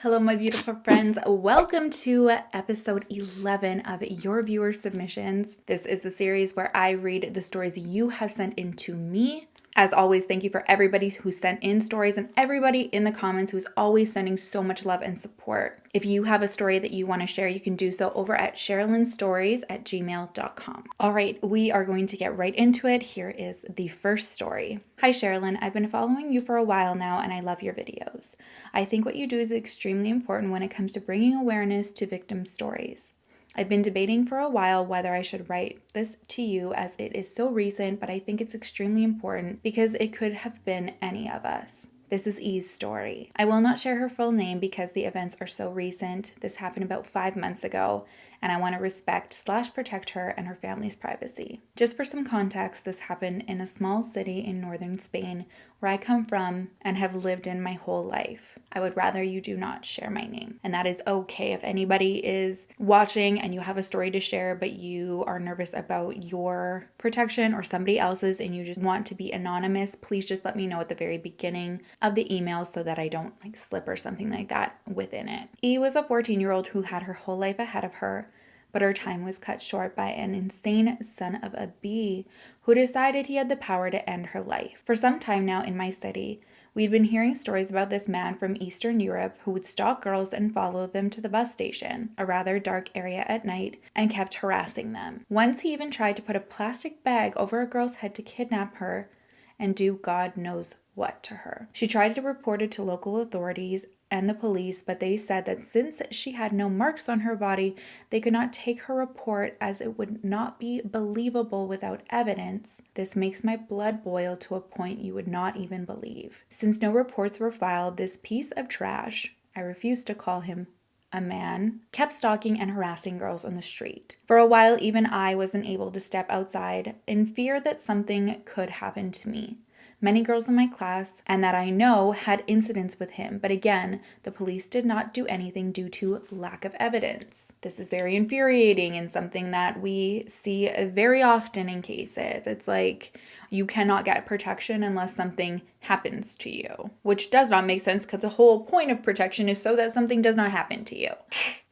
Hello, my beautiful friends. Welcome to episode 11 of Your Viewer Submissions. This is the series where I read the stories you have sent in to me. As always, thank you for everybody who sent in stories and everybody in the comments who's always sending so much love and support. If you have a story that you want to share, you can do so over at sherrilynstories@gmail.com. All right, we are going to get right into it. Here is the first story. Hi, Sherilyn. I've been following you for a while now, and I love your videos. I think what you do is extremely important when it comes to bringing awareness to victim stories. I've been debating for a while whether I should write this to you as it is so recent, but I think it's extremely important because it could have been any of us. This is E's story. I will not share her full name because the events are so recent. This happened about 5 months ago, and I want to respect/protect her and her family's privacy. Just for some context, this happened in a small city in northern Spain where I come from and have lived in my whole life. I would rather you do not share my name. And that is okay. If anybody is watching and you have a story to share, but you are nervous about your protection or somebody else's and you just want to be anonymous, please just let me know at the very beginning of the email so that I don't slip or something like that within it. E was a 14-year-old who had her whole life ahead of her, but her time was cut short by an insane son of a bee who decided he had the power to end her life. For some time now in my city, we'd been hearing stories about this man from Eastern Europe who would stalk girls and follow them to the bus station, a rather dark area at night, and kept harassing them. Once he even tried to put a plastic bag over a girl's head to kidnap her and do God knows what to her. She tried to report it to local authorities and the police, but they said that since she had no marks on her body, they could not take her report as it would not be believable without evidence. This makes my blood boil to a point you would not even believe. Since no reports were filed, this piece of trash, I refuse to call him a man, kept stalking and harassing girls on the street. For a while, even I wasn't able to step outside in fear that something could happen to me. Many girls in my class, and that I know, had incidents with him, but again, the police did not do anything due to lack of evidence. This is very infuriating and something that we see very often in cases. It's like you cannot get protection unless something happens to you, which does not make sense because the whole point of protection is so that something does not happen to you.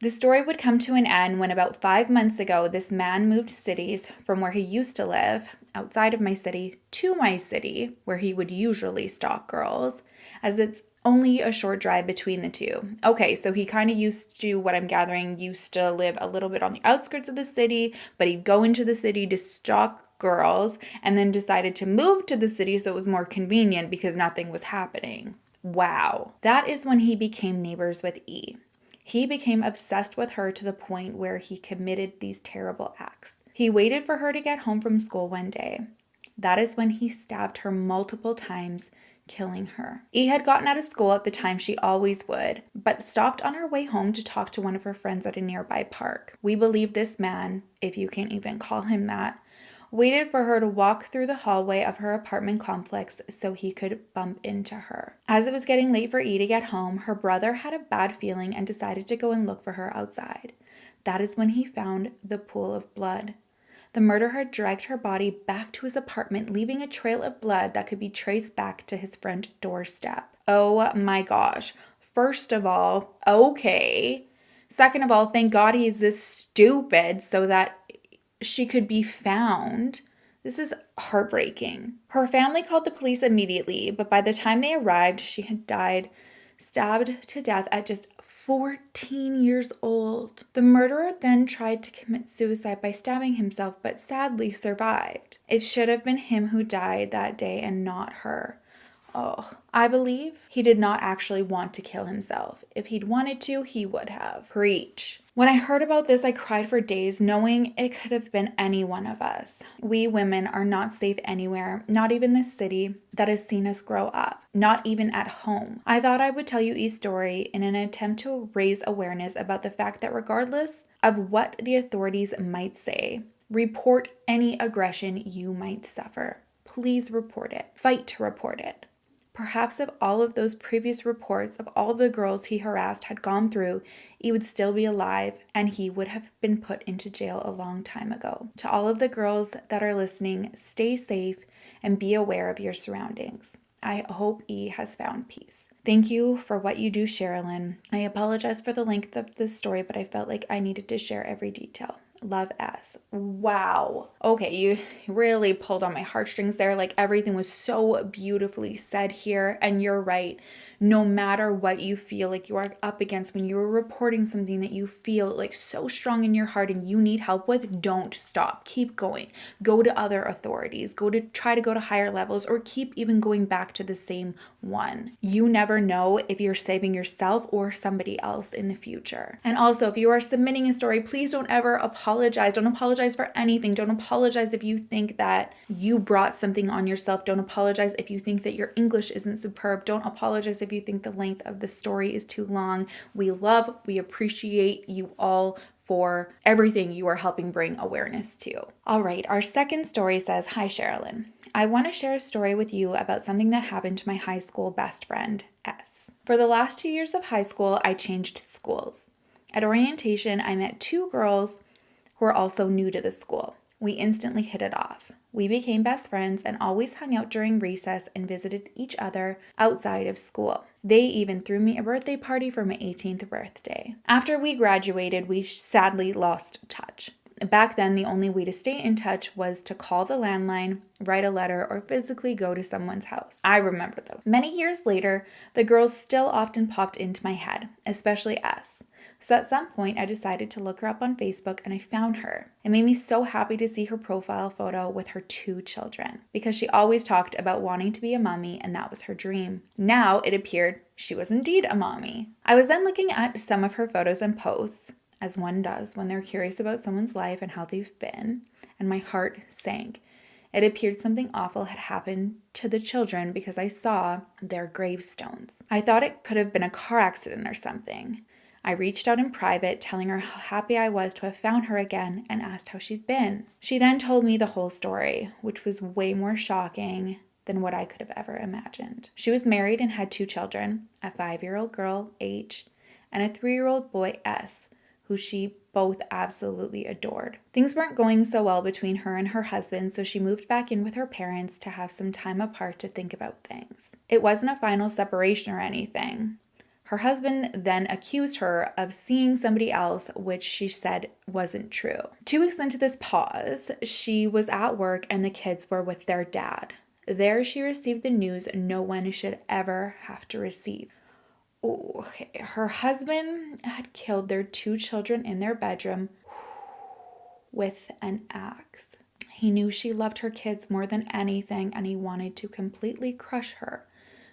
The story would come to an end when about 5 months ago, this man moved cities from where he used to live, outside of my city, to my city, where he would usually stalk girls, as it's only a short drive between the two. Okay, so he kind of used to, what I'm gathering, used to live a little bit on the outskirts of the city, but he'd go into the city to stalk girls and then decided to move to the city so it was more convenient because nothing was happening. Wow. That is when he became neighbors with E. He became obsessed with her to the point where he committed these terrible acts. He waited for her to get home from school one day. That is when he stabbed her multiple times, killing her. E had gotten out of school at the time she always would, but stopped on her way home to talk to one of her friends at a nearby park. We believe this man, if you can even call him that, waited for her to walk through the hallway of her apartment complex so he could bump into her. As it was getting late for E to get home, her brother had a bad feeling and decided to go and look for her outside. That is when he found the pool of blood. The murderer had dragged her body back to his apartment, leaving a trail of blood that could be traced back to his front doorstep. Oh my gosh. First of all, okay. Second of all, thank God he's this stupid so that she could be found. This is heartbreaking. Her family called the police immediately, but by the time they arrived, she had died, stabbed to death at just 14 years old. The murderer then tried to commit suicide by stabbing himself, but sadly survived. It should have been him who died that day and not her. Oh, I believe he did not actually want to kill himself. If he'd wanted to, he would have. Preach. When I heard about this, I cried for days, knowing it could have been any one of us. We women are not safe anywhere, not even this city that has seen us grow up, not even at home. I thought I would tell you E's story in an attempt to raise awareness about the fact that regardless of what the authorities might say, report any aggression you might suffer. Please report it. Fight to report it. Perhaps if all of those previous reports of all the girls he harassed had gone through, he would still be alive and he would have been put into jail a long time ago. To all of the girls that are listening, stay safe and be aware of your surroundings. I hope E has found peace. Thank you for what you do, Sherilyn. I apologize for the length of this story, but I felt like I needed to share every detail. Love, S. Wow. Okay, you really pulled on my heartstrings there. Like, everything was so beautifully said here. And you're right. No matter what you feel like you are up against when you're reporting something that you feel like so strong in your heart and you need help with, don't stop. Keep going. Go to other authorities. Try to go to higher levels, or keep even going back to the same one. You never know if you're saving yourself or somebody else in the future. And also, if you are submitting a story, please don't ever apologize. Don't apologize for anything. Don't apologize if you think that you brought something on yourself. Don't apologize if you think that your English isn't superb. Don't apologize if you think the length of the story is too long. We appreciate you all for everything you are helping bring awareness to. All right, our second story says, "Hi, Sherilyn. I want to share a story with you about something that happened to my high school best friend, S. For the last 2 years of high school, I changed schools. At orientation, I met 2 girls who were also new to the school. We instantly hit it off. We became best friends and always hung out during recess and visited each other outside of school. They even threw me a birthday party for my 18th birthday. After we graduated, we sadly lost touch. Back then, the only way to stay in touch was to call the landline, write a letter, or physically go to someone's house. I remember those. Many years later, the girls still often popped into my head, especially S. So at some point, I decided to look her up on Facebook and I found her. It made me so happy to see her profile photo with her 2 children, because she always talked about wanting to be a mommy and that was her dream. Now it appeared she was indeed a mommy. I was then looking at some of her photos and posts, as one does when they're curious about someone's life and how they've been, and my heart sank. It appeared something awful had happened to the children because I saw their gravestones. I thought it could have been a car accident or something. I reached out in private, telling her how happy I was to have found her again and asked how she'd been. She then told me the whole story, which was way more shocking than what I could have ever imagined. She was married and had 2 children, a 5-year-old girl, H, and a 3-year-old boy, S, who she both absolutely adored. Things weren't going so well between her and her husband, so she moved back in with her parents to have some time apart to think about things. It wasn't a final separation or anything. Her husband then accused her of seeing somebody else, which she said wasn't true. 2 weeks into this pause, she was at work and the kids were with their dad. There she received the news no one should ever have to receive. Okay. Her husband had killed their 2 children in their bedroom with an axe. He knew she loved her kids more than anything and he wanted to completely crush her.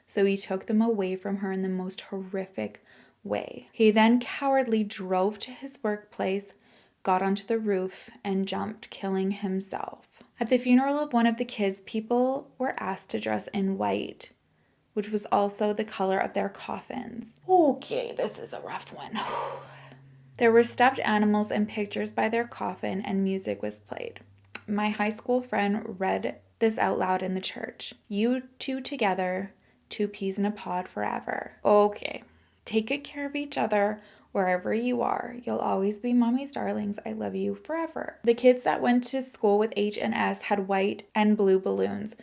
So he took them away from her in the most horrific way. He then cowardly drove to his workplace, got onto the roof, and jumped, killing himself. At the funeral of one of the kids, people were asked to dress in white, which was also the color of their coffins. Okay, this is a rough one. There were stuffed animals and pictures by their coffin, and music was played. My high school friend read this out loud in the church. "You 2 together, 2 peas in a pod forever." Okay. Take good care of each other wherever you are. You'll always be mommy's darlings. I love you forever. The kids that went to school with H and S had white and blue balloons,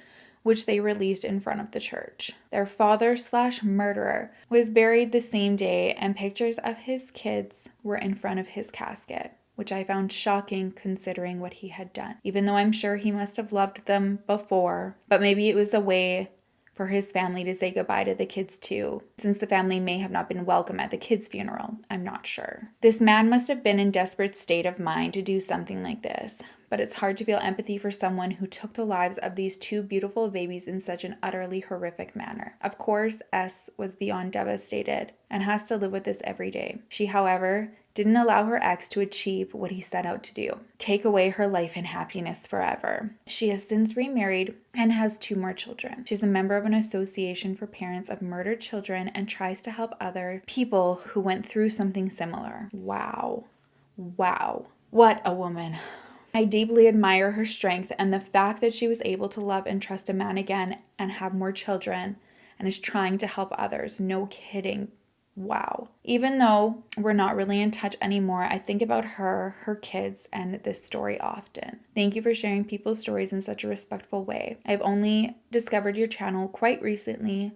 which they released in front of the church. Their father/murderer was buried the same day, and pictures of his kids were in front of his casket, which I found shocking considering what he had done. Even though I'm sure he must have loved them before, but maybe it was a way for his family to say goodbye to the kids too, since the family may have not been welcome at the kids' funeral. I'm not sure. This man must have been in desperate state of mind to do something like this, but it's hard to feel empathy for someone who took the lives of these 2 beautiful babies in such an utterly horrific manner. Of course, S was beyond devastated and has to live with this every day. She, however, didn't allow her ex to achieve what he set out to do: take away her life and happiness forever. She has since remarried and has 2 more children. She's a member of an association for parents of murdered children and tries to help other people who went through something similar. Wow. Wow. What a woman. I deeply admire her strength and the fact that she was able to love and trust a man again and have more children and is trying to help others. No kidding. Wow. Even though we're not really in touch anymore, I think about her, her kids, and this story often. Thank you for sharing people's stories in such a respectful way. I've only discovered your channel quite recently,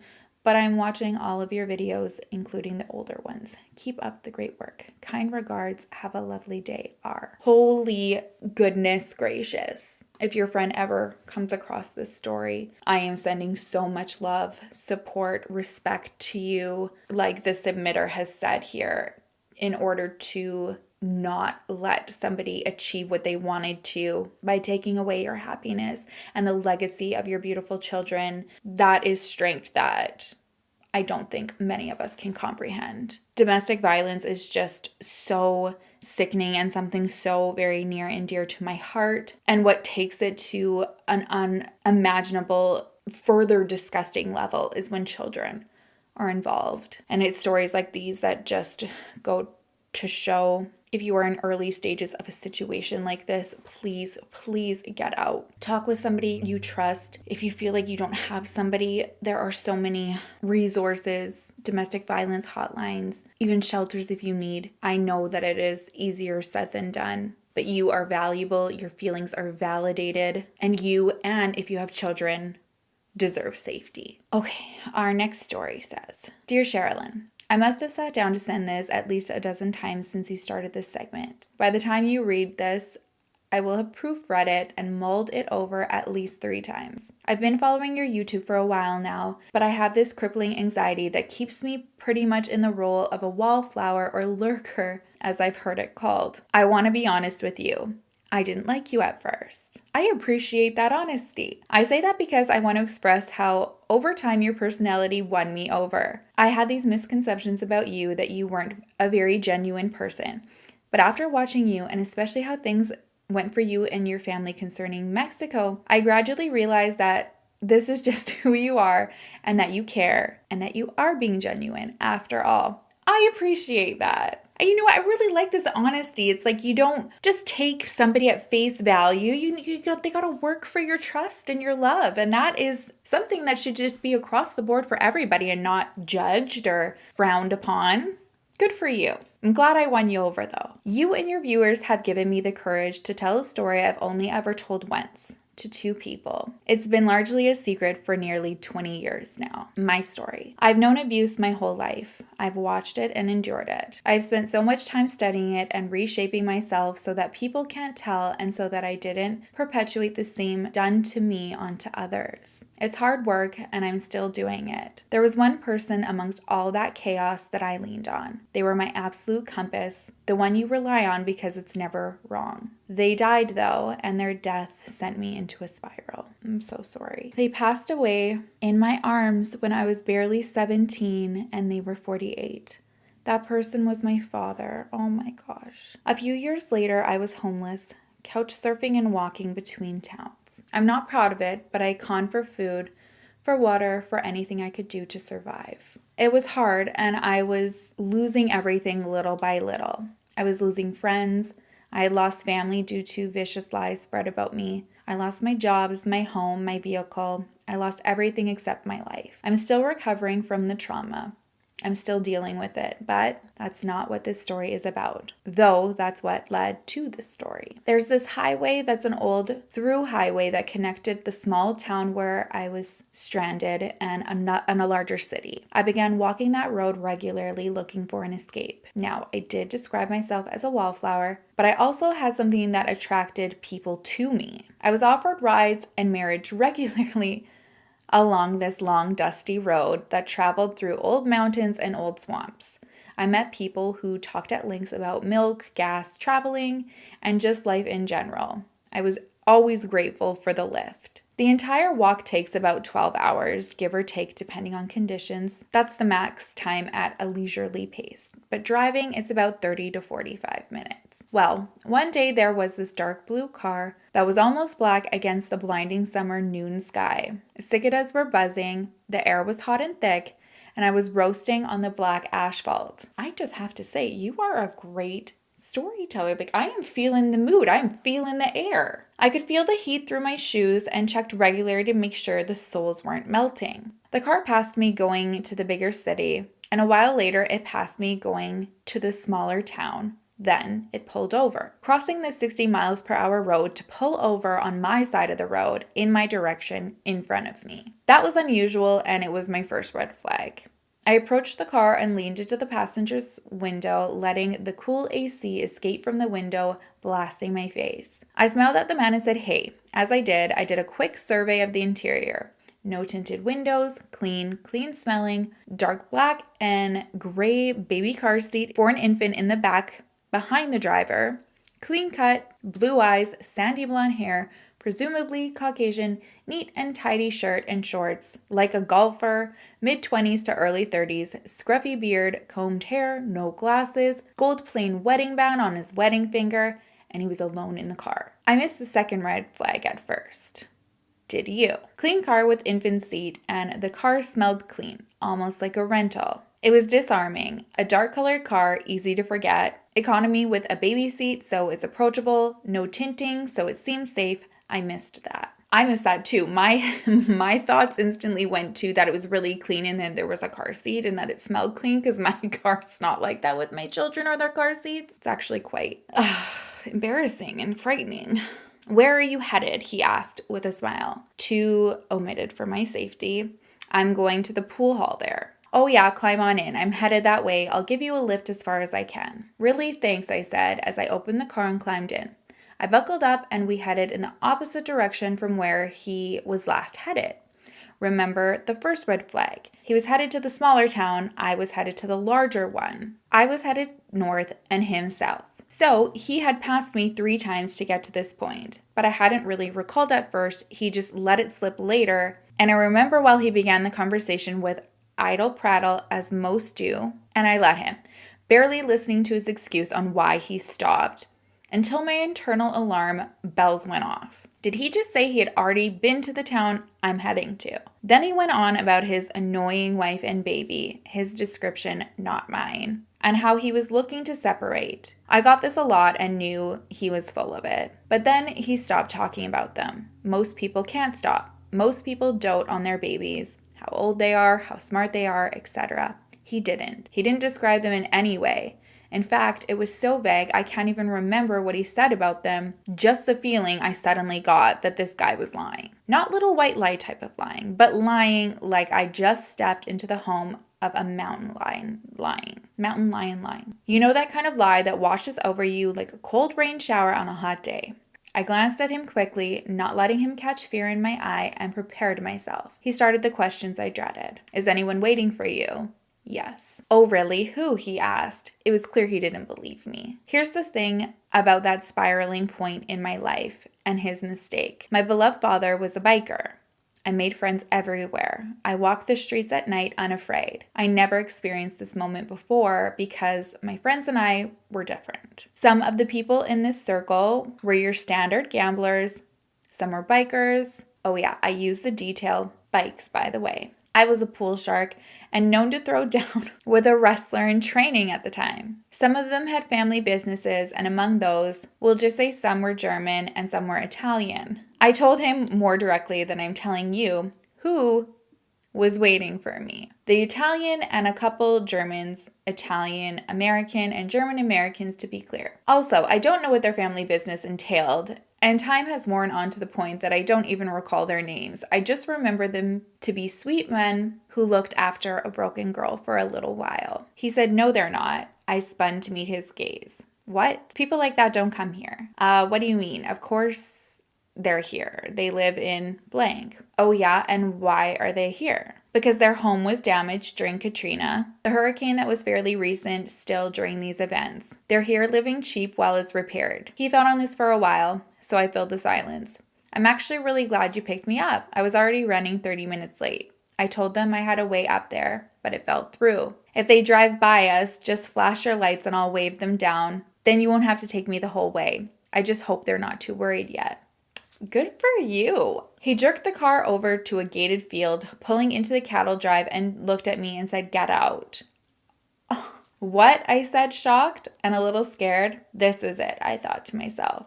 but I'm watching all of your videos, including the older ones. Keep up the great work. Kind regards. Have a lovely day. R. Holy goodness gracious. If your friend ever comes across this story, I am sending so much love, support, respect to you. Like the submitter has said here, in order to not let somebody achieve what they wanted to by taking away your happiness and the legacy of your beautiful children, that is strength that I don't think many of us can comprehend. Domestic violence is just so sickening and something so very near and dear to my heart. And what takes it to an unimaginable, further disgusting level is when children are involved. And it's stories like these that just go to show, if you are in early stages of a situation like this, please, please get out. Talk with somebody you trust. If you feel like you don't have somebody, there are so many resources, domestic violence hotlines, even shelters if you need. I know that it is easier said than done, but you are valuable, your feelings are validated, and if you have children, deserve safety. Okay, our next story says, Dear Sherilyn, I must have sat down to send this at least a dozen times since you started this segment. By the time you read this, I will have proofread it and mulled it over at least 3 times. I've been following your YouTube for a while now, but I have this crippling anxiety that keeps me pretty much in the role of a wallflower or lurker, as I've heard it called. I want to be honest with you. I didn't like you at first. I appreciate that honesty. I say that because I want to express how over time your personality won me over. I had these misconceptions about you that you weren't a very genuine person. But after watching you, and especially how things went for you and your family concerning Mexico, I gradually realized that this is just who you are and that you care and that you are being genuine after all. I appreciate that. You know what? I really like this honesty. It's like you don't just take somebody at face value. They got to work for your trust and your love. And that is something that should just be across the board for everybody and not judged or frowned upon. Good for you. I'm glad I won you over though. You and your viewers have given me the courage to tell a story I've only ever told once. To 2 people. It's been largely a secret for nearly 20 years now. My story. I've known abuse my whole life. I've watched it and endured it. I've spent so much time studying it and reshaping myself so that people can't tell and so that I didn't perpetuate the same done to me onto others. It's hard work and I'm still doing it. There was one person amongst all that chaos that I leaned on. They were my absolute compass, the one you rely on because it's never wrong. They died though, and their death sent me into a spiral. I'm so sorry. They passed away in my arms when I was barely 17 and they were 48. That person was my father. Oh my gosh. A few years later, I was homeless, couch surfing and walking between towns. I'm not proud of it, but I conned for food, for water, for anything I could do to survive. It was hard and I was losing everything little by little. I was losing friends. I had lost family due to vicious lies spread about me. I lost my jobs, my home, my vehicle. I lost everything except my life. I'm still recovering from the trauma. I'm still dealing with it, but that's not what this story is about, though that's what led to this story. There's this highway that's an old through highway that connected the small town where I was stranded and a larger city. I began walking that road regularly looking for an escape. Now, I did describe myself as a wallflower, but I also had something that attracted people to me. I was offered rides and marriage regularly along this long, dusty road that traveled through old mountains and old swamps. I met people who talked at length about milk, gas, traveling, and just life in general. I was always grateful for the lift. The entire walk takes about 12 hours, give or take, depending on conditions. That's the max time at a leisurely pace. But driving, it's about 30 to 45 minutes. Well, one day there was this dark blue car that was almost black against the blinding summer noon sky. Cicadas were buzzing, the air was hot and thick, and I was roasting on the black asphalt. I just have to say, you are a great storyteller. Like, I am feeling the mood. I am feeling the air. I could feel the heat through my shoes and checked regularly to make sure the soles weren't melting. The car passed me going to the bigger city, and a while later it passed me going to the smaller town Then it pulled over, crossing the 60 miles per hour road to pull over on my side of the road in my direction in front of me. That was unusual, and it was my first red flag. I approached the car and leaned into the passenger's window, letting the cool AC escape from the window, blasting my face. I smiled at the man and said, "Hey." As I did a quick survey of the interior. No tinted windows, clean smelling, dark black and gray baby car seat for an infant in the back behind the driver, clean cut, blue eyes, sandy blonde hair, presumably Caucasian, neat and tidy shirt and shorts, like a golfer, mid-20s to early 30s, scruffy beard, combed hair, no glasses, gold plain wedding band on his wedding finger, and he was alone in the car. I missed the second red flag at first. Did you? Clean car with infant seat, and the car smelled clean, almost like a rental. It was disarming. A dark colored car, easy to forget. Economy with a baby seat, so it's approachable. No tinting, so it seems safe. I missed that. I missed that too. My thoughts instantly went to that it was really clean and then there was a car seat and that it smelled clean, because my car's not like that with my children or their car seats. It's actually quite embarrassing and frightening. "Where are you headed?" he asked with a smile. Too omitted for my safety. "I'm going to the pool hall there." "Oh yeah, climb on in. I'm headed that way. I'll give you a lift as far as I can." "Really? Thanks," I said as I opened the car and climbed in. I buckled up and we headed in the opposite direction from where he was last headed. Remember the first red flag. He was headed to the smaller town. I was headed to the larger one. I was headed north and him south. So he had passed me 3 times to get to this point, but I hadn't really recalled at first. He just let it slip later. And I remember while he began the conversation with idle prattle, as most do, and I let him, barely listening to his excuse on why he stopped, until my internal alarm bells went off. Did he just say he had already been to the town I'm heading to? Then he went on about his annoying wife and baby, his description, not mine, and how he was looking to separate. I got this a lot and knew he was full of it. But then he stopped talking about them. Most people can't stop. Most people dote on their babies, how old they are, how smart they are, etc. He didn't. He didn't describe them in any way. In fact, it was so vague I can't even remember what he said about them, just the feeling I suddenly got that this guy was lying. Not little white lie type of lying, but lying like I just stepped into the home of a mountain lion lying. Mountain lion lying. You know, that kind of lie that washes over you like a cold rain shower on a hot day. I glanced at him quickly, not letting him catch fear in my eye, and prepared myself. He started the questions I dreaded. "Is anyone waiting for you?" "Yes." "Oh, really? Who?" he asked. It was clear he didn't believe me. Here's the thing about that spiraling point in my life and his mistake. My beloved father was a biker. I made friends everywhere. I walked the streets at night unafraid. I never experienced this moment before because my friends and I were different. Some of the people in this circle were your standard gamblers. Some were bikers. Oh yeah, I use the detail, bikes, by the way. I was a pool shark and known to throw down with a wrestler in training at the time. Some of them had family businesses, and among those, we'll just say some were German and some were Italian. I told him more directly than I'm telling you who was waiting for me. The Italian and a couple Germans, Italian American and German Americans to be clear. Also, I don't know what their family business entailed, and time has worn on to the point that I don't even recall their names. I just remember them to be sweet men who looked after a broken girl for a little while. He said, "No, they're not." I spun to meet his gaze. "What? People like that don't come here." What do you mean? Of course they're here. They live in blank." "Oh yeah, and why are they here?" "Because their home was damaged during Katrina, the hurricane that was fairly recent still during these events. They're here living cheap while it's repaired." He thought on this for a while, so I filled the silence. "I'm actually really glad you picked me up. I was already running 30 minutes late." I told them I had a way up there, but it fell through. "If they drive by us, just flash your lights and I'll wave them down. Then you won't have to take me the whole way. I just hope they're not too worried yet." Good for you. He jerked the car over to a gated field, pulling into the cattle drive, and looked at me and said, "Get out." "What?" I said, shocked and a little scared. This is it, I thought to myself.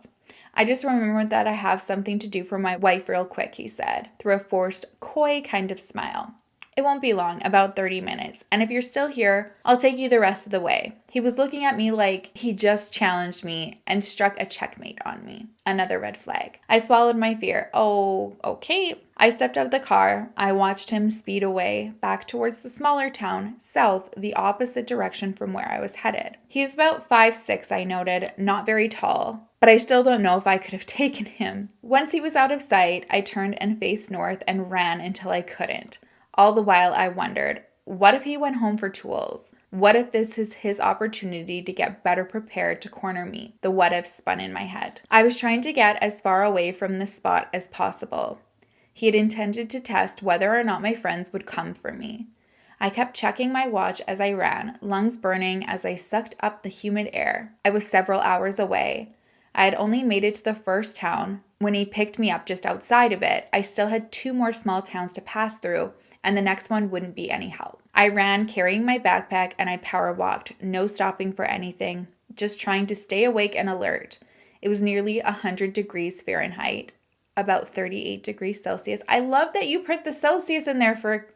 "I just remembered that I have something to do for my wife real quick," he said, through a forced, coy kind of smile. It won't be long, about 30 minutes. And if you're still here, I'll take you the rest of the way. He was looking at me like he just challenged me and struck a checkmate on me. Another red flag. I swallowed my fear. Oh, okay. I stepped out of the car. I watched him speed away back towards the smaller town, south, the opposite direction from where I was headed. He's about 5'6", I noted, not very tall. But I still don't know if I could have taken him. Once he was out of sight, I turned and faced north and ran until I couldn't. All the while I wondered, what if he went home for tools? What if this is his opportunity to get better prepared to corner me? The what if spun in my head. I was trying to get as far away from the spot as possible. He had intended to test whether or not my friends would come for me. I kept checking my watch as I ran, lungs burning as I sucked up the humid air. I was several hours away. I had only made it to the first town. When he picked me up just outside of it, I still had 2 more small towns to pass through, and the next one wouldn't be any help. I ran carrying my backpack and I power walked, no stopping for anything, just trying to stay awake and alert. It was nearly 100 degrees Fahrenheit, about 38 degrees Celsius. I love that you put the Celsius in there for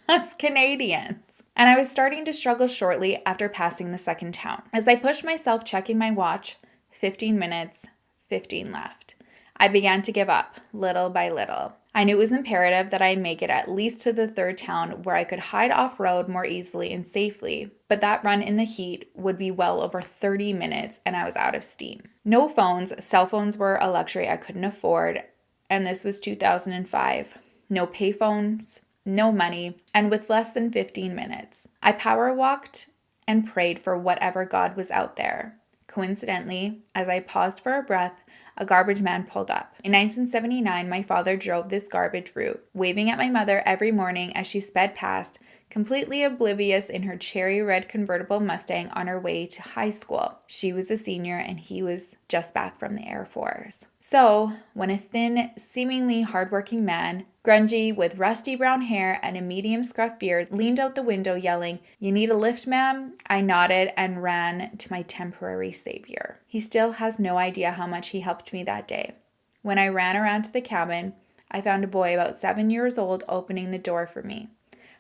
us Canadians. And I was starting to struggle shortly after passing the second town. As I pushed myself checking my watch, 15 minutes, 15 left. I began to give up, little by little. I knew it was imperative that I make it at least to the third town where I could hide off-road more easily and safely, but that run in the heat would be well over 30 minutes and I was out of steam. No phones, cell phones were a luxury I couldn't afford, and this was 2005. No payphones, no money, and with less than 15 minutes. I power walked and prayed for whatever God was out there. Coincidentally, as I paused for a breath, a garbage man pulled up. In 1979, my father drove this garbage route, waving at my mother every morning as she sped past, completely oblivious in her cherry red convertible Mustang on her way to high school. She was a senior and he was just back from the Air Force. So, when a thin, seemingly hardworking man, grungy with rusty brown hair and a medium scruff beard, leaned out the window yelling, "You need a lift, ma'am?" I nodded and ran to my temporary savior. He still has no idea how much he helped me that day. When I ran around to the cabin, I found a boy about 7 years old opening the door for me.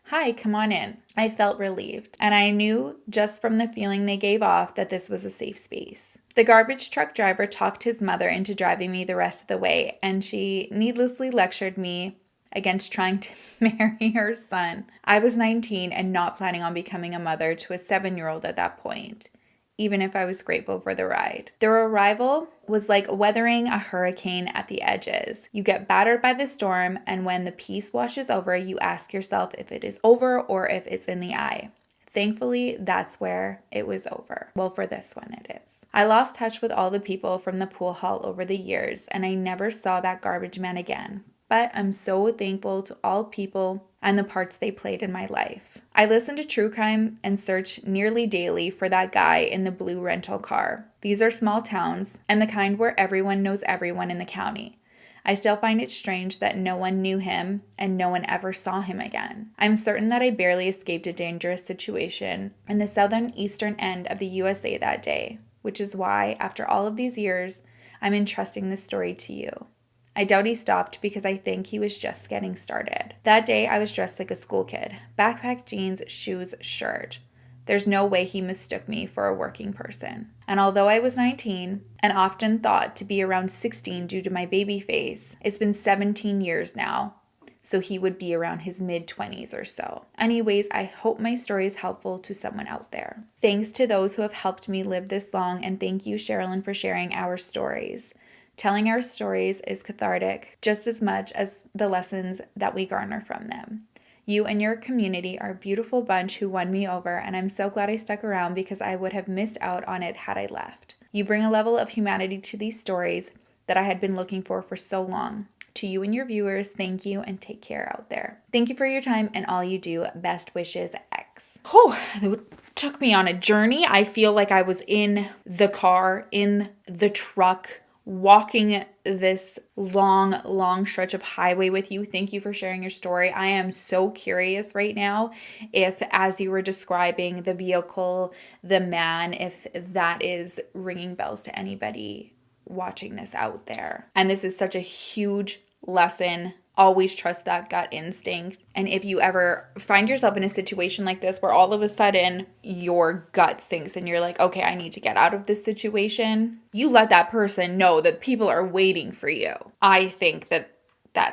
"Hi, come on in." I felt relieved, and I knew just from the feeling they gave off that this was a safe space. The garbage truck driver talked his mother into driving me the rest of the way, and she needlessly lectured me against trying to marry her son. I was 19 and not planning on becoming a mother to a 7-year-old at that point, even if I was grateful for the ride. Their arrival was like weathering a hurricane at the edges. You get battered by the storm, and when the peace washes over, you ask yourself if it is over or if it's in the eye. Thankfully, that's where it was over. Well, for this one, it is. I lost touch with all the people from the pool hall over the years, and I never saw that garbage man again. But I'm so thankful to all people and the parts they played in my life. I listen to Truecrime and search nearly daily for that guy in the blue rental car. These are small towns, and the kind where everyone knows everyone in the county. I still find it strange that no one knew him and no one ever saw him again. I'm certain that I barely escaped a dangerous situation in the southern eastern end of the USA that day, which is why, after all of these years, I'm entrusting this story to you. I doubt he stopped because I think he was just getting started. That day, I was dressed like a school kid. Backpack, jeans, shoes, shirt. There's no way he mistook me for a working person. And although I was 19 and often thought to be around 16 due to my baby face, it's been 17 years now, so he would be around his mid-20s or so. Anyways, I hope my story is helpful to someone out there. Thanks to those who have helped me live this long, and thank you, Sherilyn, for sharing our stories. Telling our stories is cathartic just as much as the lessons that we garner from them. You and your community are a beautiful bunch who won me over, and I'm so glad I stuck around because I would have missed out on it had I left. You bring a level of humanity to these stories that I had been looking for so long. To you and your viewers, thank you and take care out there. Thank you for your time and all you do. Best wishes, X. Oh, it took me on a journey. I feel like I was in the car, in the truck, walking this long stretch of highway with you. Thank you for sharing your story. I am so curious right now if, as you were describing the vehicle, the man, if that is ringing bells to anybody watching this out there. And this is such a huge lesson Always trust that gut instinct. And if you ever find yourself in a situation like this where all of a sudden your gut sinks and you're like, okay, I need to get out of this situation, you let that person know that people are waiting for you. I think that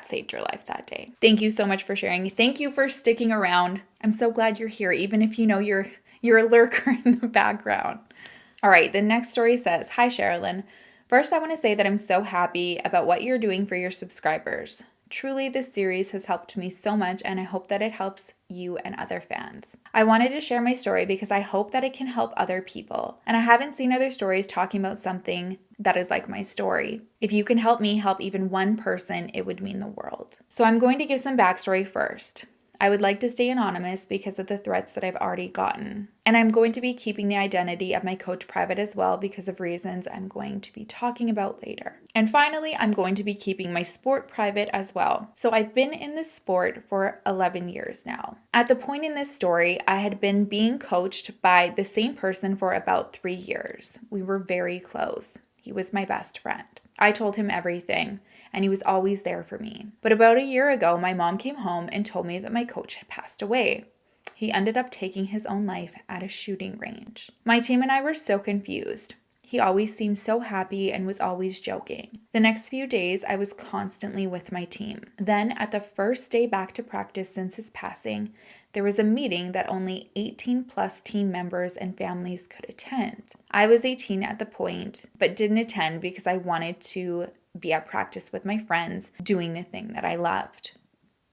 saved your life that day. Thank you so much for sharing. Thank you for sticking around. I'm so glad you're here, even if you know you're a lurker in the background. All right, the next story says, "Hi, Sherilyn. First, I want to say that I'm so happy about what you're doing for your subscribers. Truly, this series has helped me so much, and I hope that it helps you and other fans. I wanted to share my story because I hope that it can help other people, and I haven't seen other stories talking about something that is like my story. If you can help me help even one person, it would mean the world. So I'm going to give some backstory first. I would like to stay anonymous because of the threats that I've already gotten. And I'm going to be keeping the identity of my coach private as well because of reasons I'm going to be talking about later. And finally, I'm going to be keeping my sport private as well. So I've been in this sport for 11 years now. At the point in this story, I had been being coached by the same person for about 3 years. We were very close. He was my best friend. I told him everything, and he was always there for me. But about a year ago, my mom came home and told me that my coach had passed away. He ended up taking his own life at a shooting range. My team and I were so confused. He always seemed so happy and was always joking. The next few days, I was constantly with my team. Then, at the first day back to practice since his passing, there was a meeting that only 18 plus team members and families could attend. I was 18 at the point, but didn't attend because I wanted to be at practice with my friends, doing the thing that I loved.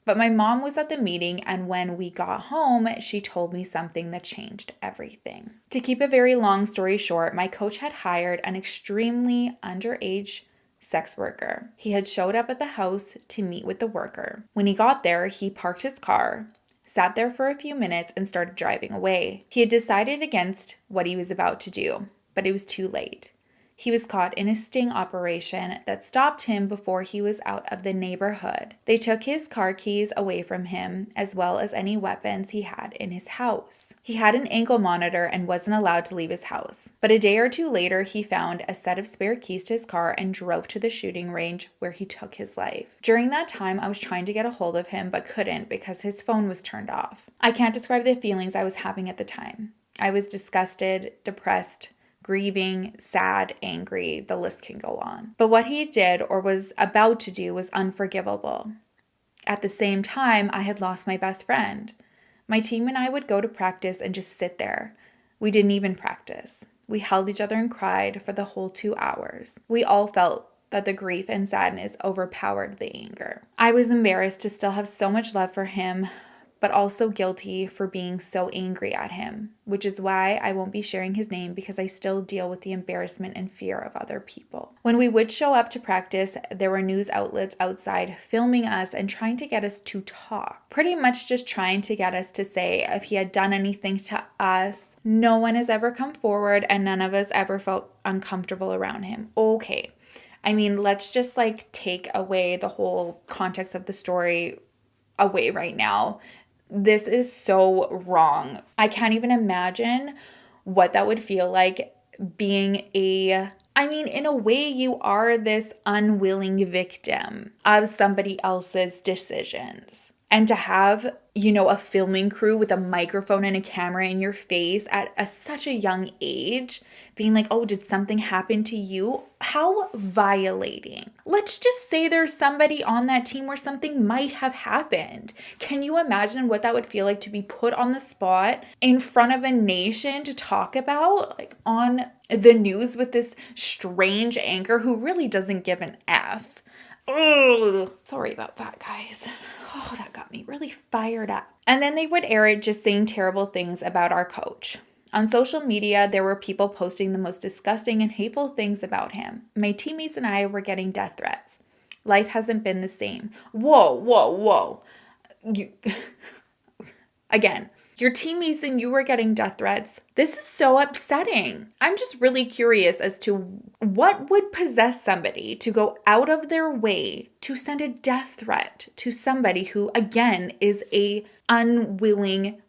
But my mom was at the meeting, and when we got home, she told me something that changed everything. To keep a very long story short, my coach had hired an extremely underage sex worker. He had showed up at the house to meet with the worker. When he got there, he parked his car, sat there for a few minutes, and started driving away. He had decided against what he was about to do, but it was too late. He was caught in a sting operation that stopped him before he was out of the neighborhood. They took his car keys away from him, as well as any weapons he had in his house. He had an ankle monitor and wasn't allowed to leave his house. But a day or two later, he found a set of spare keys to his car and drove to the shooting range where he took his life. During that time, I was trying to get a hold of him, but couldn't because his phone was turned off. I can't describe the feelings I was having at the time. I was disgusted, depressed, grieving, sad, angry, the list can go on. But what he did or was about to do was unforgivable. At the same time, I had lost my best friend. My team and I would go to practice and just sit there. We didn't even practice. We held each other and cried for the whole 2 hours. We all felt that the grief and sadness overpowered the anger. I was embarrassed to still have so much love for him, but also guilty for being so angry at him, which is why I won't be sharing his name because I still deal with the embarrassment and fear of other people. When we would show up to practice, there were news outlets outside filming us and trying to get us to talk. Pretty much just trying to get us to say if he had done anything to us. No one has ever come forward and none of us ever felt uncomfortable around him. Okay. I mean, let's just take away the whole context of the story away right now. This is so wrong. I can't even imagine what that would feel like being in a way you are this unwilling victim of somebody else's decisions. And to have, a filming crew with a microphone and a camera in your face at such a young age, being like, oh, did something happen to you? How violating. Let's just say there's somebody on that team where something might have happened. Can you imagine what that would feel like to be put on the spot in front of a nation to talk about, on the news with this strange anchor who really doesn't give an F? Oh, sorry about that, guys. Oh, that got me really fired up. And then they would air it just saying terrible things about our coach. On social media, there were people posting the most disgusting and hateful things about him. My teammates and I were getting death threats. Life hasn't been the same. Whoa. Again, your teammates and you were getting death threats. This is so upsetting. I'm just really curious as to what would possess somebody to go out of their way to send a death threat to somebody who, again, is a unwilling,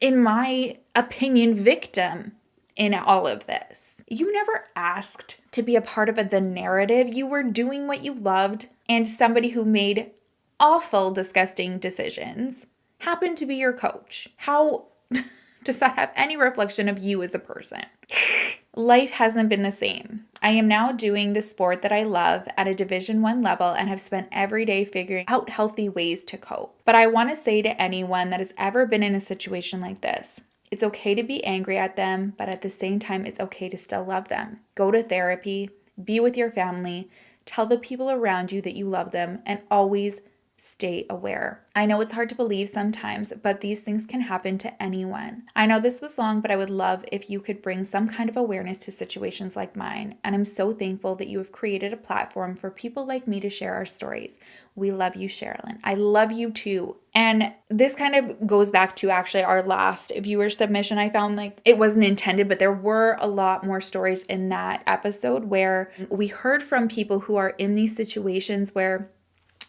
in my opinion, victim in all of this. You never asked to be a part of the narrative. You were doing what you loved, and somebody who made awful, disgusting decisions happen to be your coach. How does that have any reflection of you as a person? Life hasn't been the same. I am now doing the sport that I love at a Division I level and have spent every day figuring out healthy ways to cope. But I want to say to anyone that has ever been in a situation like this, it's okay to be angry at them, but at the same time, it's okay to still love them. Go to therapy, be with your family, tell the people around you that you love them, and always stay aware. I know it's hard to believe sometimes, but these things can happen to anyone. I know this was long, but I would love if you could bring some kind of awareness to situations like mine. And I'm so thankful that you have created a platform for people like me to share our stories. We love you, Sherilyn. I love you too. And this kind of goes back to actually our last viewer submission. I found like it wasn't intended, but there were a lot more stories in that episode where we heard from people who are in these situations where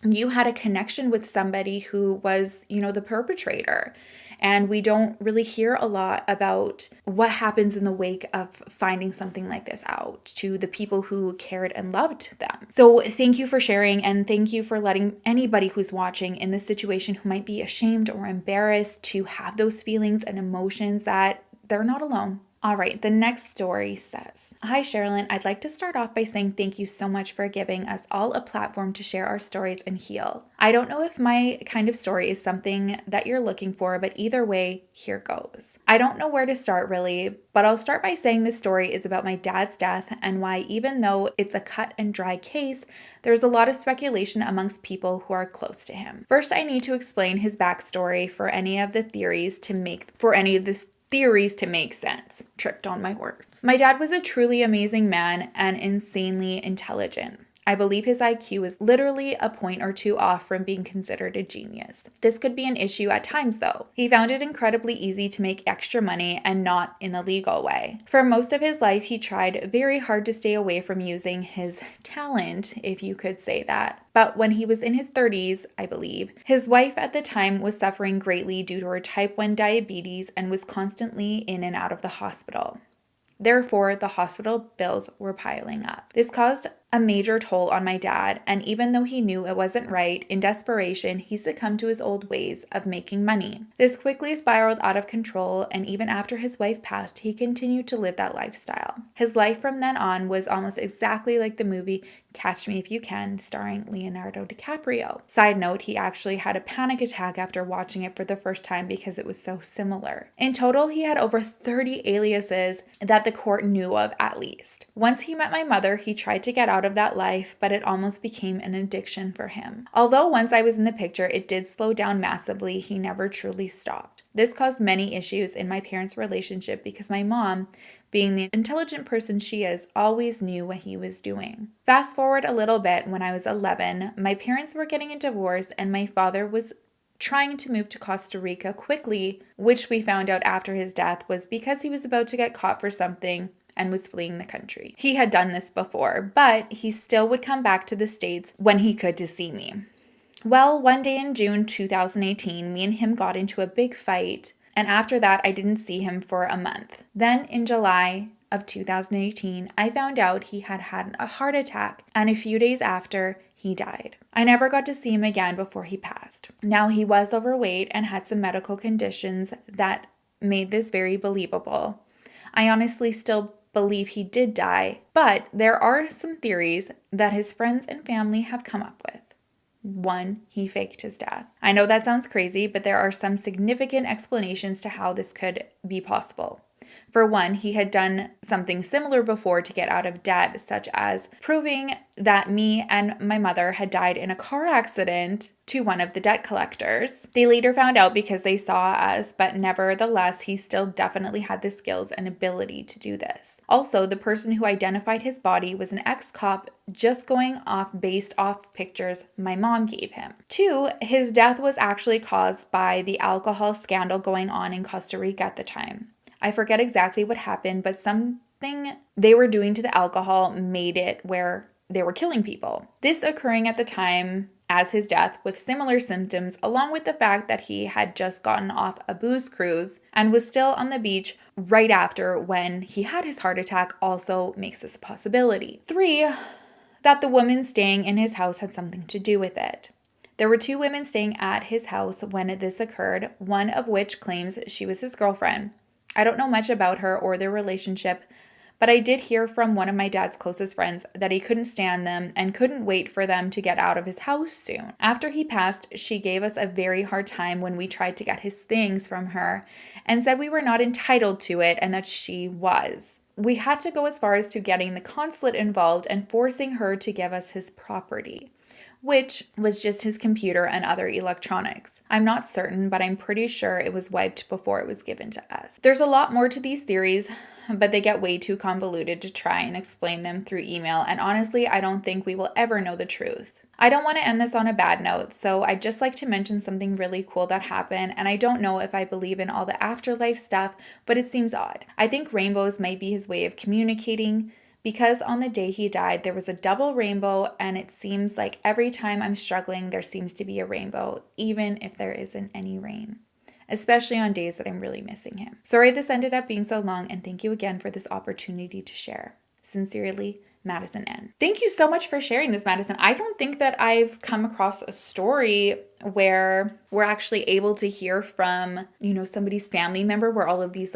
you had a connection with somebody who was, the perpetrator. And we don't really hear a lot about what happens in the wake of finding something like this out to the people who cared and loved them. So thank you for sharing, and thank you for letting anybody who's watching in this situation who might be ashamed or embarrassed to have those feelings and emotions that they're not alone. All right, the next story says, "Hi, Sherilyn. I'd like to start off by saying thank you so much for giving us all a platform to share our stories and heal. I don't know if my kind of story is something that you're looking for, but either way, here goes. I don't know where to start really, but I'll start by saying this story is about my dad's death and why, even though it's a cut and dry case, there's a lot of speculation amongst people who are close to him. First, I need to explain his backstory for any of the theories to make sense. Tripped on my words. My dad was a truly amazing man and insanely intelligent. I believe his IQ is literally a point or two off from being considered a genius. This could be an issue at times though. He found it incredibly easy to make extra money and not in the legal way. For most of his life, he tried very hard to stay away from using his talent, if you could say that. But when he was in his 30s, I believe, his wife at the time was suffering greatly due to her type 1 diabetes and was constantly in and out of the hospital. Therefore, the hospital bills were piling up. This caused a major toll on my dad, and even though he knew it wasn't right, in desperation, he succumbed to his old ways of making money. This quickly spiraled out of control, and even after his wife passed, he continued to live that lifestyle. His life from then on was almost exactly like the movie Catch Me If You Can, starring Leonardo DiCaprio. Side note, he actually had a panic attack after watching it for the first time because it was so similar. In total, he had over 30 aliases that the court knew of at least. Once he met my mother, he tried to get out of that life, but it almost became an addiction for him. Although once I was in the picture, it did slow down massively, he never truly stopped. This caused many issues in my parents' relationship because my mom, being the intelligent person she is, always knew what he was doing. Fast forward a little bit, when I was 11, my parents were getting a divorce and my father was trying to move to Costa Rica quickly, which we found out after his death was because he was about to get caught for something and was fleeing the country. He had done this before, but he still would come back to the States when he could to see me. Well, one day in June 2018, me and him got into a big fight, and after that, I didn't see him for a month. Then in July of 2018, I found out he had had a heart attack, and a few days after, he died. I never got to see him again before he passed. Now, he was overweight and had some medical conditions that made this very believable. I honestly still believe he did die, but there are some theories that his friends and family have come up with. 1, he faked his death. I know that sounds crazy, but there are some significant explanations to how this could be possible. For one, he had done something similar before to get out of debt, such as proving that me and my mother had died in a car accident to one of the debt collectors. They later found out because they saw us, but nevertheless, he still definitely had the skills and ability to do this. Also, the person who identified his body was an ex-cop just going off based off pictures my mom gave him. 2, his death was actually caused by the alcohol scandal going on in Costa Rica at the time. I forget exactly what happened, but something they were doing to the alcohol made it where they were killing people. This occurring at the time as his death with similar symptoms, along with the fact that he had just gotten off a booze cruise and was still on the beach right after when he had his heart attack, also makes this a possibility. 3, that the woman staying in his house had something to do with it. There were 2 women staying at his house when this occurred, one of which claims she was his girlfriend. I don't know much about her or their relationship, but I did hear from one of my dad's closest friends that he couldn't stand them and couldn't wait for them to get out of his house soon. After he passed, she gave us a very hard time when we tried to get his things from her and said we were not entitled to it and that she was. We had to go as far as to getting the consulate involved and forcing her to give us his property, which was just his computer and other electronics. I'm not certain, but I'm pretty sure it was wiped before it was given to us. There's a lot more to these theories, but they get way too convoluted to try and explain them through email, and honestly, I don't think we will ever know the truth. I don't want to end this on a bad note, so I'd just like to mention something really cool that happened, and I don't know if I believe in all the afterlife stuff, but it seems odd. I think rainbows might be his way of communicating, because on the day he died, there was a double rainbow, and it seems like every time I'm struggling, there seems to be a rainbow, even if there isn't any rain, especially on days that I'm really missing him. Sorry this ended up being so long, and thank you again for this opportunity to share. Sincerely, Madison N. Thank you so much for sharing this, Madison. I don't think that I've come across a story where we're actually able to hear from, somebody's family member where all of these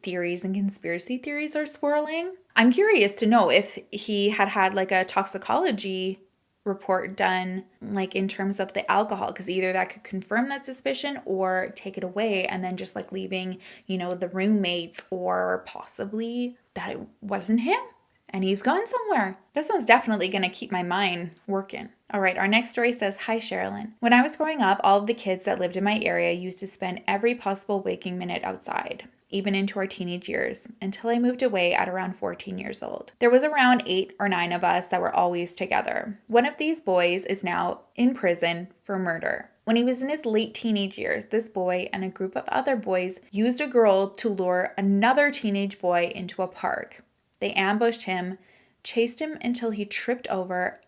theories and conspiracy theories are swirling. I'm curious to know if he had a toxicology report done in terms of the alcohol, because either that could confirm that suspicion or take it away, and then just leaving the roommates, or possibly that it wasn't him and he's gone somewhere. This one's definitely going to keep my mind working. All right, our next story says, Hi, Sherilyn. When I was growing up, all of the kids that lived in my area used to spend every possible waking minute outside, even into our teenage years, until I moved away at around 14 years old. There was around 8 or 9 of us that were always together. One of these boys is now in prison for murder. When he was in his late teenage years, this boy and a group of other boys used a girl to lure another teenage boy into a park. They ambushed him, chased him until he tripped over,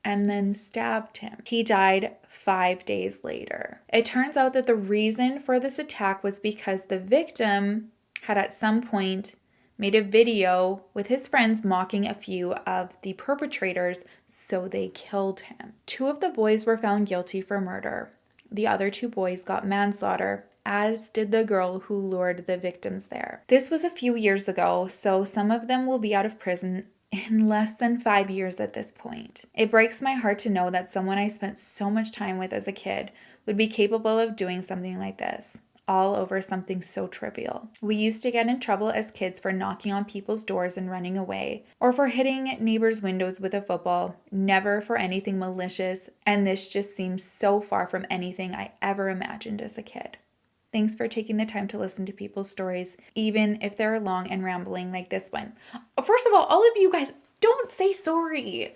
and then stabbed him. He died 5 days later. It turns out that the reason for this attack was because the victim had at some point made a video with his friends mocking a few of the perpetrators, so they killed him. 2 of the boys were found guilty for murder. The other 2 boys got manslaughter, as did the girl who lured the victims there. This was a few years ago, so some of them will be out of prison in less than 5 years at this point. It breaks my heart to know that someone I spent so much time with as a kid would be capable of doing something like this, all over something so trivial. We used to get in trouble as kids for knocking on people's doors and running away, or for hitting neighbors' windows with a football, never for anything malicious, and this just seems so far from anything I ever imagined as a kid. Thanks for taking the time to listen to people's stories, even if they're long and rambling like this one. First of all of you guys, don't say sorry.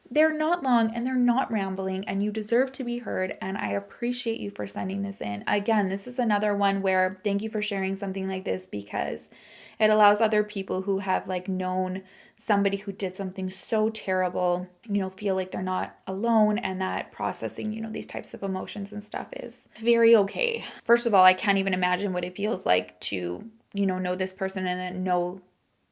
They're not long and they're not rambling, and you deserve to be heard, and I appreciate you for sending this in. Again, this is another one where thank you for sharing something like this, because it allows other people who have known somebody who did something so terrible, feel like they're not alone, and that processing, these types of emotions and stuff is very okay. First of all, I can't even imagine what it feels like to, know this person and then know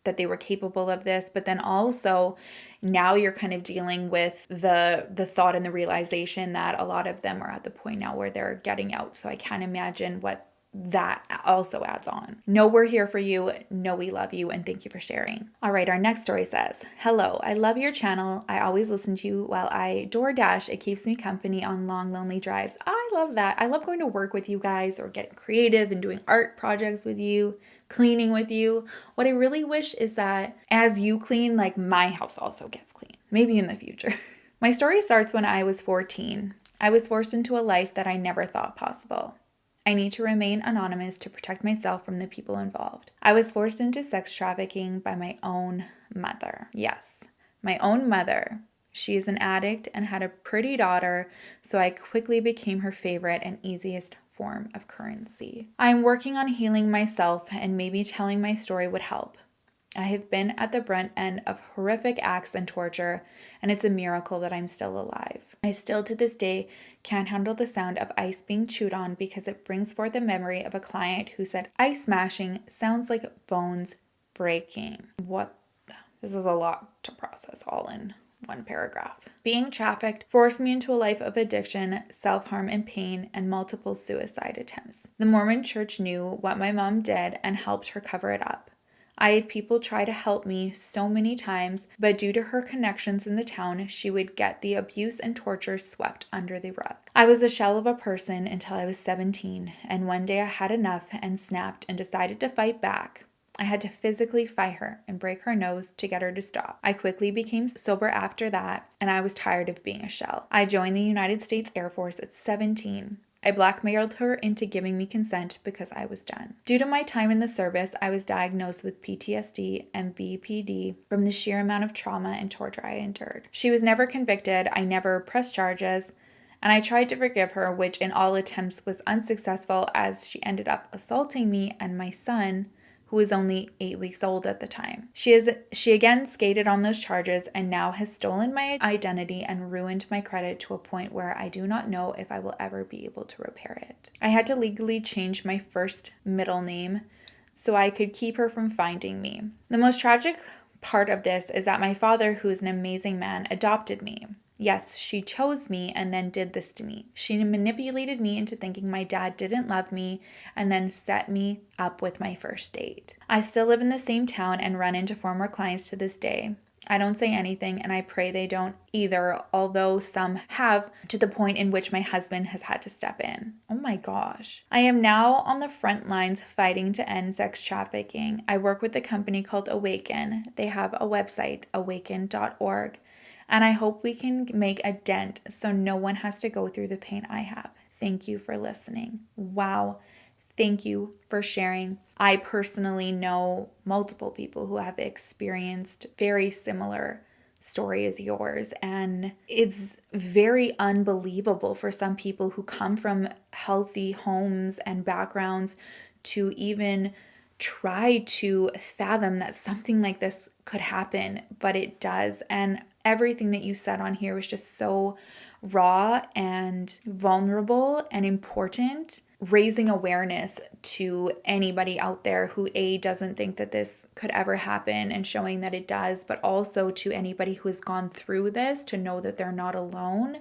that they were capable of this, but then also now you're kind of dealing with the thought and the realization that a lot of them are at the point now where they're getting out. So I can't imagine what that also adds on. Know we're here for you. Know we love you, and thank you for sharing. All right, our next story says, Hello, I love your channel. I always listen to you while I DoorDash. It keeps me company on long, lonely drives. I love that. I love going to work with you guys, or getting creative and doing art projects with you, cleaning with you. What I really wish is that as you clean, my house also gets clean. Maybe in the future. My story starts when I was 14. I was forced into a life that I never thought possible. I need to remain anonymous to protect myself from the people involved. I was forced into sex trafficking by my own mother. Yes, my own mother. She is an addict and had a pretty daughter, so I quickly became her favorite and easiest form of currency. I am working on healing myself, and maybe telling my story would help. I have been at the brunt end of horrific acts and torture, and it's a miracle that I'm still alive. I still to this day can't handle the sound of ice being chewed on, because it brings forth a memory of a client who said ice smashing sounds like bones breaking. This is a lot to process all in one paragraph. Being trafficked forced me into a life of addiction, self-harm and pain, and multiple suicide attempts. The Mormon church knew what my mom did and helped her cover it up. I had people try to help me so many times, but due to her connections in the town, she would get the abuse and torture swept under the rug. I was a shell of a person until I was 17, and one day I had enough and snapped and decided to fight back. I had to physically fight her and break her nose to get her to stop. I quickly became sober after that, and I was tired of being a shell. I joined the United States Air Force at 17. I blackmailed her into giving me consent because I was done. Due to my time in the service, I was diagnosed with PTSD and BPD from the sheer amount of trauma and torture I endured. She was never convicted. I never pressed charges. And I tried to forgive her, which in all attempts was unsuccessful as she ended up assaulting me and my son, who was only 8 weeks old at the time. She again skated on those charges and now has stolen my identity and ruined my credit to a point where I do not know if I will ever be able to repair it. I had to legally change my first middle name so I could keep her from finding me. The most tragic part of this is that my father, who is an amazing man, adopted me. Yes, she chose me and then did this to me. She manipulated me into thinking my dad didn't love me and then set me up with my first date. I still live in the same town and run into former clients to this day. I don't say anything and I pray they don't either, although some have, to the point in which my husband has had to step in. Oh my gosh. I am now on the front lines fighting to end sex trafficking. I work with a company called Awaken. They have a website, awaken.org. And I hope we can make a dent so no one has to go through the pain I have. Thank you for listening. Wow. Thank you for sharing. I personally know multiple people who have experienced very similar story as yours, and it's very unbelievable for some people who come from healthy homes and backgrounds to even try to fathom that something like this could happen, but it does. And everything that you said on here was just so raw and vulnerable and important, raising awareness to anybody out there who doesn't think that this could ever happen and showing that it does, but also to anybody who has gone through this to know that they're not alone.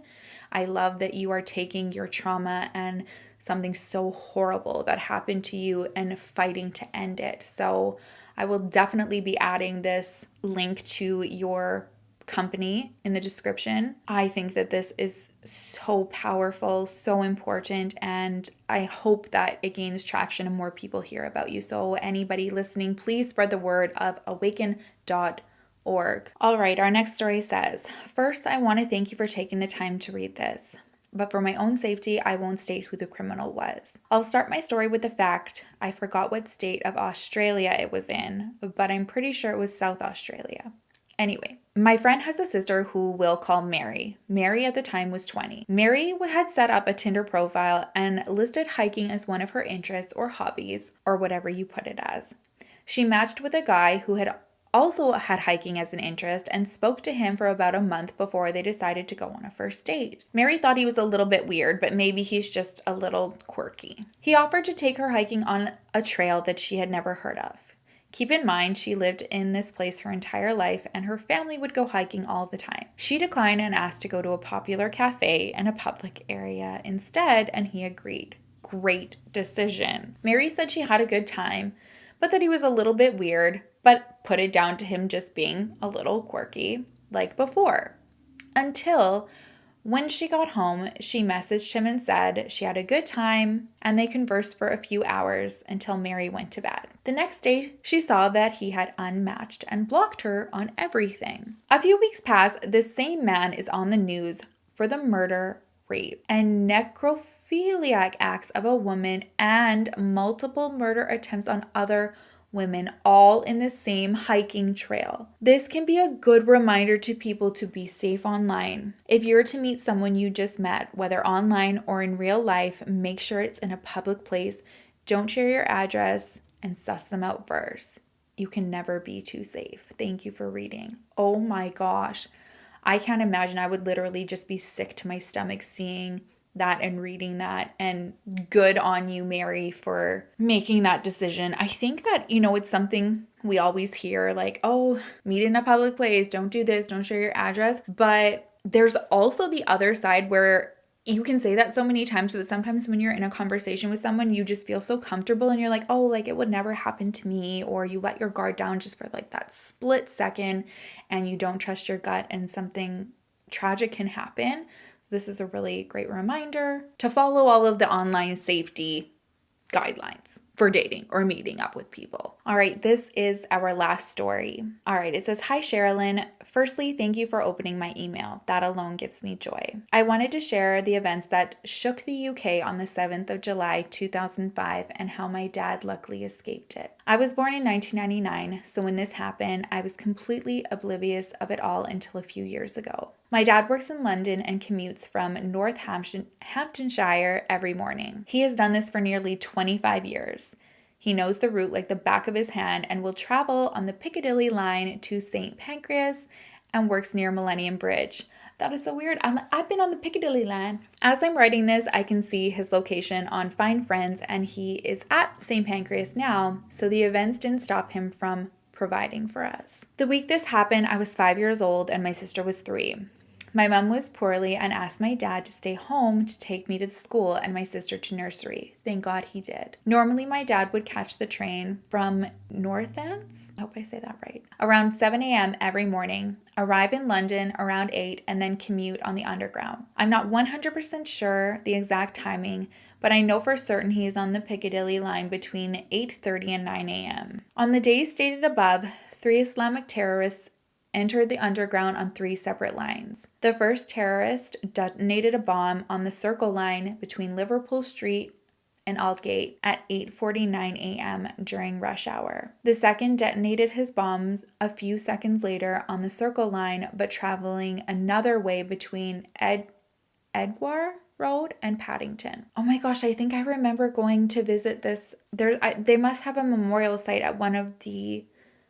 I love that you are taking your trauma and something so horrible that happened to you and fighting to end it. So I will definitely be adding this link to your company in the description. I think that this is so powerful, so important, and I hope that it gains traction and more people hear about you. So anybody listening, please spread the word of awaken.org. All right, our next story says, first, I want to thank you for taking the time to read this. But for my own safety, I won't state who the criminal was. I'll start my story with the fact I forgot what state of Australia it was in, but I'm pretty sure it was South Australia. Anyway, my friend has a sister who we'll call Mary. Mary at the time was 20. Mary had set up a Tinder profile and listed hiking as one of her interests or hobbies, or whatever you put it as. She matched with a guy who had also had hiking as an interest and spoke to him for about a month before they decided to go on a first date. Mary thought he was a little bit weird, but maybe he's just a little quirky. He offered to take her hiking on a trail that she had never heard of. Keep in mind, she lived in this place her entire life and her family would go hiking all the time. She declined and asked to go to a popular cafe in a public area instead, and he agreed. Great decision. Mary said she had a good time, but that he was a little bit weird, but put it down to him just being a little quirky like before. Until when she got home, she messaged him and said she had a good time, and they conversed for a few hours until Mary went to bed. The next day, she saw that he had unmatched and blocked her on everything. A few weeks pass, this same man is on the news for the murder, rape, and necrophiliac acts of a woman and multiple murder attempts on other women, all in the same hiking trail. This can be a good reminder to people to be safe online. If you're to meet someone you just met, whether online or in real life, make sure it's in a public place. Don't share your address and suss them out first. You can never be too safe. Thank you for reading. Oh my gosh. I can't imagine. I would literally just be sick to my stomach seeing that and reading that, and good on you, Mary, for making that decision. I think that, it's something we always hear, like, oh, meet in a public place, don't do this, don't share your address. But there's also the other side where you can say that so many times, but sometimes when you're in a conversation with someone, you just feel so comfortable and you're like, oh, like it would never happen to me, or you let your guard down just for like that split second and you don't trust your gut and something tragic can happen. This is a really great reminder to follow all of the online safety guidelines for dating or meeting up with people. All right, this is our last story. All right, it says, "Hi Sherilyn. Firstly, thank you for opening my email. That alone gives me joy. I wanted to share the events that shook the UK on the 7th of July, 2005, and how my dad luckily escaped it. I was born in 1999, so when this happened, I was completely oblivious of it all until a few years ago. My dad works in London and commutes from Northamptonshire every morning. He has done this for nearly 25 years. He knows the route like the back of his hand and will travel on the Piccadilly line to St. Pancras and works near Millennium Bridge." That is so weird. I've been on the Piccadilly line. As I'm writing this, I can see his location on Find Friends, and he is at St. Pancras now, so the events didn't stop him from providing for us. The week this happened, I was 5 years old and my sister was 3. My mom was poorly and asked my dad to stay home to take me to school and my sister to nursery. Thank God he did. Normally, my dad would catch the train from Northants, I hope I say that right, around 7 a.m. every morning, arrive in London around 8, and then commute on the Underground. I'm not 100% sure the exact timing, but I know for certain he is on the Piccadilly line between 8:30 and 9 a.m. On the days stated above, 3 Islamic terrorists entered the Underground on 3 separate lines. The first terrorist detonated a bomb on the Circle line between Liverpool Street and Aldgate at 8:49 a.m. during rush hour. The second detonated his bombs a few seconds later on the Circle line, but traveling another way between Edgware Road and Paddington. Oh my gosh, I think I remember going to visit this. They must have a memorial site at one of the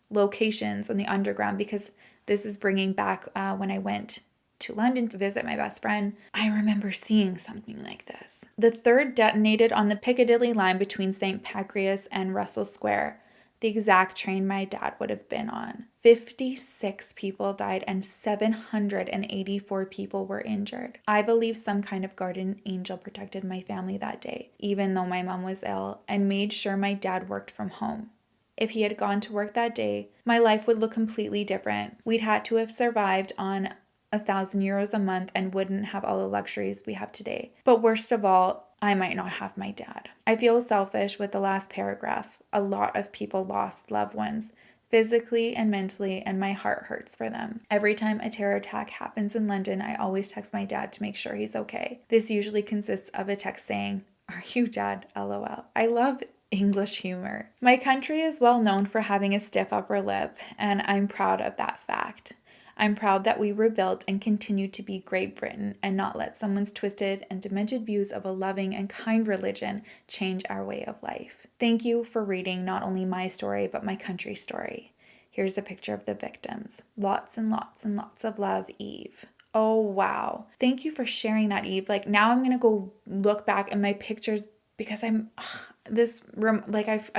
locations on the Underground, because this is bringing back when I went to London to visit my best friend. I remember seeing something like this. The third detonated on the Piccadilly line between St. Pancras and Russell Square, the exact train my dad would have been on. 56 people died and 784 people were injured. I believe some kind of guardian angel protected my family that day, even though my mom was ill, and made sure my dad worked from home. If he had gone to work that day, my life would look completely different. We'd had to have survived on 1,000 euros a month and wouldn't have all the luxuries we have today. But worst of all, I might not have my dad. I feel selfish with the last paragraph. A lot of people lost loved ones, physically and mentally, and my heart hurts for them. Every time a terror attack happens in London, I always text my dad to make sure he's okay. This usually consists of a text saying, "Are you Dad? LOL." I love English humor. My country is well known for having a stiff upper lip, and I'm proud of that fact. I'm proud that we rebuilt and continue to be Great Britain and not let someone's twisted and demented views of a loving and kind religion change our way of life. Thank you for reading not only my story, but my country's story. Here's a picture of the victims. Lots and lots and lots of love, Eve. Oh, wow. Thank you for sharing that, Eve. Like, now I'm going to go look back at my pictures, because I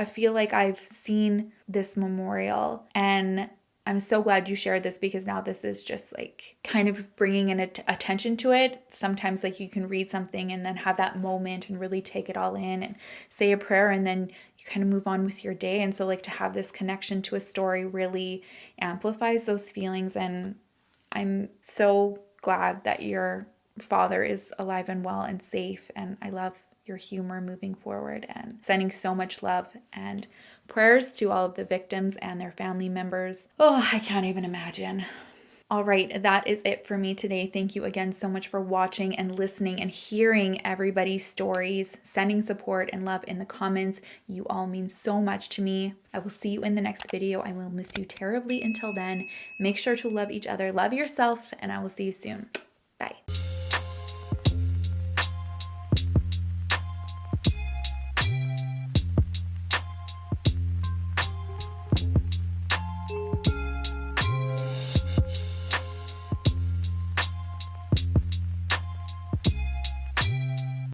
feel like I've seen this memorial, and I'm so glad you shared this, because now this is just like kind of bringing an attention to it. Sometimes like you can read something and then have that moment and really take it all in and say a prayer, and then you kind of move on with your day. And so like to have this connection to a story really amplifies those feelings. And I'm so glad that your father is alive and well and safe. And I love your humor moving forward, and sending so much love and prayers to all of the victims and their family members. Oh, I can't even imagine. All right, that is it for me today. Thank you again so much for watching and listening and hearing everybody's stories, sending support and love in the comments. You all mean so much to me. I will see you in the next video. I will miss you terribly. Until then, make sure to love each other, love yourself, and I will see you soon.